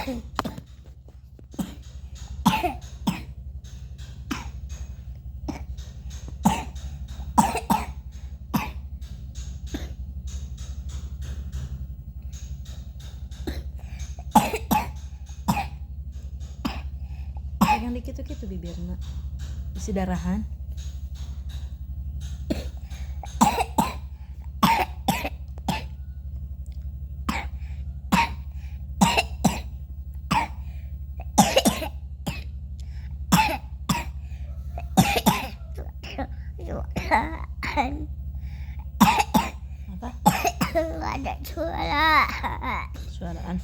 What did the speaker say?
Pegang dikit gitu bibirna, isi darahan. Apa? Ada suara. Suaraan.